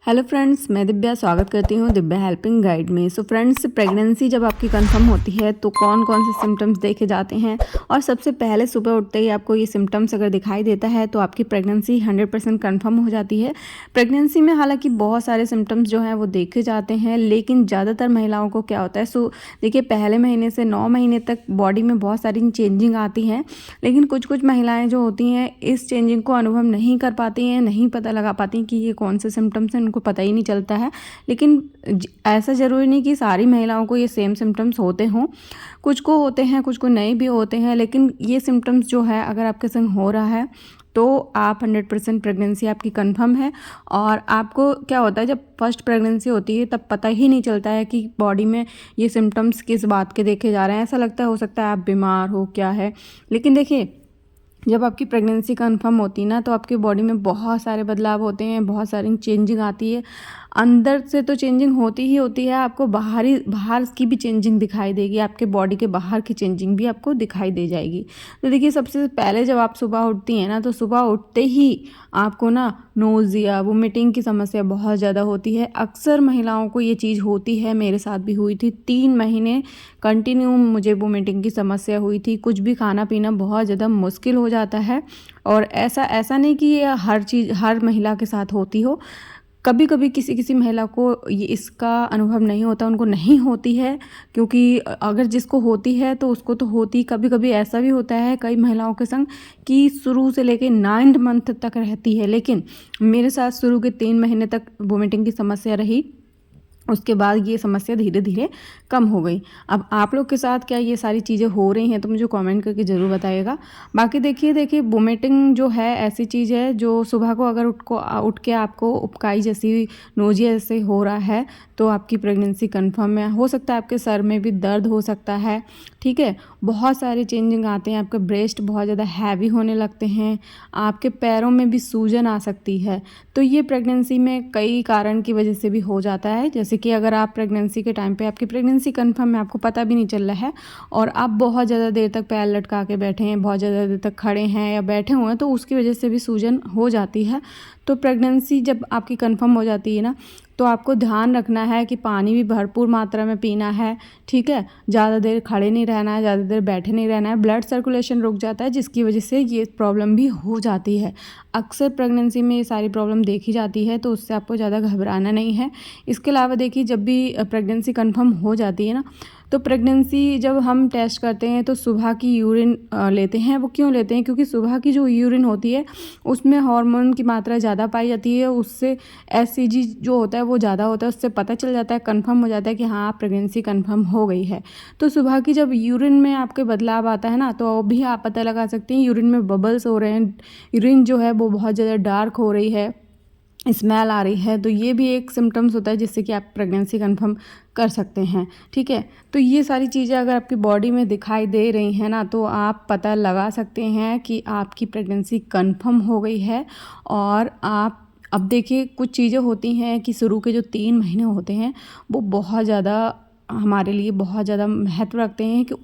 Hello friends, मैं दिव्या स्वागत करती हूँ दिव्या हेल्पिंग गाइड में। सो फ्रेंड्स, प्रेगनेंसी जब आपकी कंफर्म होती है तो कौन कौन से सिम्टम्स देखे जाते हैं, और सबसे पहले सुबह उठते ही आपको ये सिम्टम्स अगर दिखाई देता है तो आपकी प्रेगनेंसी 100% कंफर्म हो जाती है। प्रेगनेंसी में हालांकि बहुत सारे सिम्टम्स जो हैं वो देखे जाते हैं, लेकिन ज़्यादातर महिलाओं को क्या होता है, देखिए पहले महीने से 9 महीने तक बॉडी में बहुत सारी चेंजिंग आती हैं, लेकिन कुछ कुछ महिलाएँ जो होती हैं इस चेंजिंग को अनुभव नहीं कर पाती हैं, नहीं पता लगा पाती कि ये कौन से सिम्टम्स हैं, उनको पता ही नहीं चलता है। लेकिन ऐसा ज़रूरी नहीं कि सारी महिलाओं को ये सेम सिम्टम्स होते हों, कुछ को होते हैं, कुछ को नहीं भी होते हैं, लेकिन ये सिम्टम्स जो है अगर आपके संग हो रहा है तो आप 100% प्रेगनेंसी आपकी कंफर्म है। और आपको क्या होता है, जब फर्स्ट प्रेगनेंसी होती है तब पता ही नहीं चलता है कि बॉडी में ये सिम्टम्स किस बात के देखे जा रहे हैं। ऐसा लगता है हो सकता है आप बीमार हो, क्या है। लेकिन देखिए, जब आपकी प्रेगनेंसी कंफर्म होती है ना तो आपकी बॉडी में बहुत सारे बदलाव होते हैं, बहुत सारी चेंजिंग आती है। अंदर से तो चेंजिंग होती ही होती है, आपको बाहर की भी चेंजिंग दिखाई देगी, आपके बॉडी के बाहर की चेंजिंग भी आपको दिखाई दे जाएगी। तो देखिए, सबसे पहले जब आप सुबह उठती हैं ना तो सुबह उठते ही आपको ना नोज़िया, वोमिटिंग की समस्या बहुत ज़्यादा होती है। अक्सर महिलाओं को ये चीज़ होती है, मेरे साथ भी हुई थी। 3 महीने कंटिन्यू मुझे वोमिटिंग की समस्या हुई थी। कुछ भी खाना पीना बहुत ज़्यादा मुश्किल हो जाता है। और ऐसा नहीं कि ये हर चीज़ हर महिला के साथ होती हो, कभी कभी किसी किसी महिला को ये इसका अनुभव नहीं होता, उनको नहीं होती है। क्योंकि अगर जिसको होती है तो उसको तो होती। कभी कभी ऐसा भी होता है कई महिलाओं के संग कि शुरू से लेके 9 मंथ तक रहती है, लेकिन मेरे साथ शुरू के 3 महीने तक वोमिटिंग की समस्या रही। उसके बाद ये समस्या धीरे धीरे कम हो गई। अब आप लोग के साथ क्या ये सारी चीज़ें हो रही हैं तो मुझे कमेंट करके ज़रूर बताइएगा। बाकी देखिए वोमिटिंग जो है ऐसी चीज़ है जो सुबह को अगर उठ के आपको उबकाई जैसी, नोजिया जैसे हो रहा है तो आपकी प्रेगनेंसी कंफर्म है। हो सकता है आपके सर में भी दर्द हो सकता है, ठीक है। बहुत सारे चेंजिंग आते हैं, आपके ब्रेस्ट बहुत ज़्यादा हैवी होने लगते हैं, आपके पैरों में भी सूजन आ सकती है। तो ये प्रेगनेंसी में कई कारण की वजह से भी हो जाता है। जैसे कि अगर आप प्रेगनेंसी के टाइम पे आपकी प्रेगनेंसी कंफर्म है, आपको पता भी नहीं चल रहा है और आप बहुत ज़्यादा देर तक पैर लटका के बैठे हैं, बहुत ज़्यादा देर तक खड़े हैं या बैठे हुए हैं, तो उसकी वजह से भी सूजन हो जाती है। तो प्रेगनेंसी जब आपकी कंफर्म हो जाती है ना तो आपको ध्यान रखना है कि पानी भी भरपूर मात्रा में पीना है, ठीक है। ज़्यादा देर खड़े नहीं रहना है, ज़्यादा देर बैठे नहीं रहना है। ब्लड सर्कुलेशन रुक जाता है जिसकी वजह से ये प्रॉब्लम भी हो जाती है। अक्सर प्रेगनेंसी में ये सारी प्रॉब्लम देखी जाती है, तो उससे आपको ज़्यादा घबराना नहीं है। इसके अलावा देखिए, जब भी प्रेगनेंसी कंफर्म हो जाती है ना तो प्रेगनेंसी जब हम टेस्ट करते हैं तो सुबह की यूरिन लेते हैं। वो क्यों लेते हैं, क्योंकि सुबह की जो यूरिन होती है उसमें हार्मोन की मात्रा ज़्यादा पाई जाती है, उससे एससीजी जो होता है वो ज़्यादा होता है। उससे पता चल जाता है, कंफर्म हो जाता है कि हाँ प्रेगनेंसी कंफर्म हो गई है। तो सुबह की जब यूरिन में आपके बदलाव आता है ना तो भी आप पता लगा सकते हैं यूरिन में बबल्स हो रहे हैं, यूरिन जो है वो बहुत ज़्यादा डार्क हो रही है, स्मेल आ रही है, तो ये भी एक सिम्टम्स होता है जिससे कि आप प्रेगनेंसी कंफर्म कर सकते हैं, ठीक है। तो ये सारी चीज़ें अगर आपकी बॉडी में दिखाई दे रही हैं ना तो आप पता लगा सकते हैं कि आपकी प्रेगनेंसी कंफर्म हो गई है। और आप अब देखिए, कुछ चीज़ें होती हैं कि शुरू के जो 3 महीने होते हैं वो बहुत ज़्यादा हमारे लिए बहुत ज़्यादा महत्व रखते हैं कि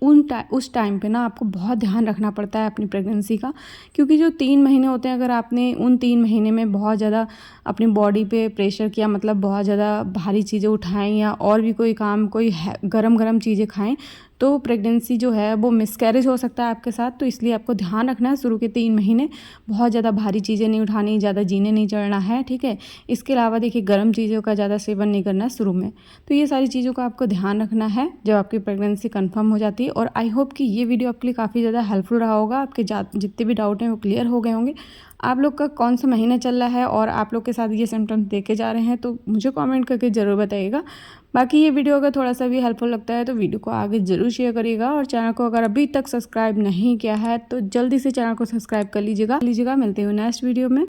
उस टाइम पे ना आपको बहुत ध्यान रखना पड़ता है अपनी प्रेगनेंसी का। क्योंकि जो 3 महीने होते हैं, अगर आपने उन 3 महीने में बहुत ज़्यादा अपनी बॉडी पे प्रेशर किया, मतलब बहुत ज़्यादा भारी चीज़ें उठाएं या और भी कोई काम, कोई गरम चीज़ें खाएं, तो प्रेगनेंसी जो है वो मिसकैरेज हो सकता है आपके साथ। तो इसलिए आपको ध्यान रखना है, शुरू के 3 महीने बहुत ज़्यादा भारी चीज़ें नहीं उठानी, ज़्यादा जीने नहीं चढ़ना है, ठीक है। इसके अलावा देखिए, गर्म चीज़ों का ज़्यादा सेवन नहीं करना है शुरू में। तो ये सारी चीज़ों का आपको ध्यान रखना है जब आपकी प्रेगनेंसी कंफर्म हो जाती है। और आई होप कि ये वीडियो आपके लिए काफ़ी ज़्यादा हेल्पफुल रहा होगा, आपके जितने भी डाउट हैं वो क्लियर हो गए होंगे। आप लोग का कौन सा महीना चल रहा है और आप लोग के साथ ये सिम्टम्स देखे जा रहे हैं तो मुझे कमेंट करके ज़रूर बताइएगा। बाकी ये वीडियो अगर थोड़ा सा भी हेल्पफुल लगता है तो वीडियो को आगे ज़रूर शेयर करिएगा, और चैनल को अगर अभी तक सब्सक्राइब नहीं किया है तो जल्दी से चैनल को सब्सक्राइब कर लीजिएगा। मिलते हैं नेक्स्ट वीडियो में।